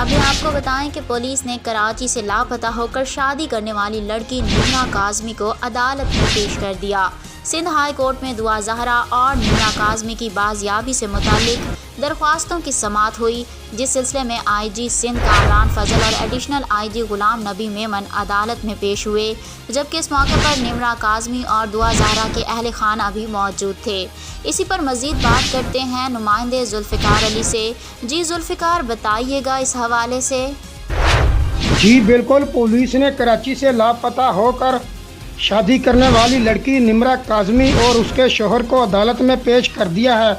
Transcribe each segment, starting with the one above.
ابھی آپ کو بتائیں کہ پولیس نے کراچی سے لاپتہ ہو کر شادی کرنے والی لڑکی نمرہ کاظمی کو عدالت میں پیش کر دیا۔ سندھ ہائی کورٹ میں دعا زہرا اور نمرہ کاظمی کی بازیابی سے متعلق درخواستوں کی سماعت ہوئی، جس سلسلے میں آئی جی سندھ کامران فضل اور ایڈیشنل آئی جی غلام نبی میمن عدالت میں پیش ہوئے، جبکہ اس موقع پر نمرہ کاظمی اور دعا زہرا کے اہل خانہ بھی موجود تھے۔ اسی پر مزید بات کرتے ہیں نمائندے ذوالفقار علی سے۔ جی ذوالفقار، بتائیے گا اس حوالے سے۔ جی بالکل، پولیس نے کراچی سے لاپتہ ہو کر شادی کرنے والی لڑکی نمرہ کاظمی اور اس کے شوہر کو عدالت میں پیش کر دیا ہے۔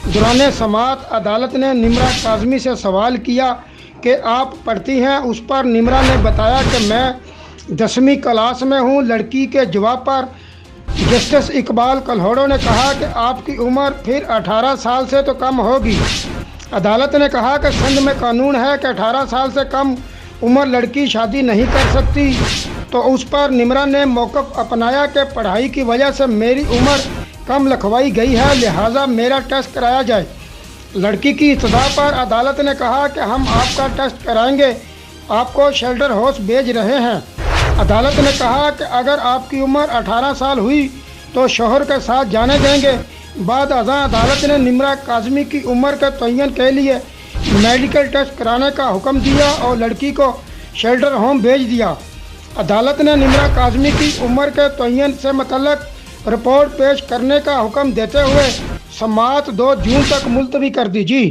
دوران سماعت عدالت نے نمرہ کاظمی سے سوال کیا کہ آپ پڑھتی ہیں؟ اس پر نمرہ نے بتایا کہ میں 10ویں کلاس میں ہوں۔ لڑکی کے جواب پر جسٹس اقبال کلہوڑو نے کہا کہ آپ کی عمر پھر 18 سال سے تو کم ہوگی۔ عدالت نے کہا کہ سندھ میں قانون ہے کہ 18 سال سے کم عمر لڑکی شادی نہیں کر سکتی، تو اس پر نمرہ نے موقف اپنایا کہ پڑھائی کی وجہ سے میری عمر کم لکھوائی گئی ہے، لہٰذا میرا ٹیسٹ کرایا جائے۔ لڑکی کی استدعا پر عدالت نے کہا کہ ہم آپ کا ٹیسٹ کرائیں گے، آپ کو شیلٹر ہاؤس بھیج رہے ہیں۔ عدالت نے کہا کہ اگر آپ کی عمر 18 سال ہوئی تو شوہر کے ساتھ جانے دیں گے۔ بعد ازاں عدالت نے نمرہ کاظمی کی عمر کے تعین کے لیے میڈیکل ٹیسٹ کرانے کا حکم دیا اور لڑکی کو شیلٹر ہوم بھیج دیا۔ عدالت نے نمرہ کاظمی کی عمر کے تعین سے متعلق رپورٹ پیش کرنے کا حکم دیتے ہوئے سماعت 2 جون تک ملتوی کر دی۔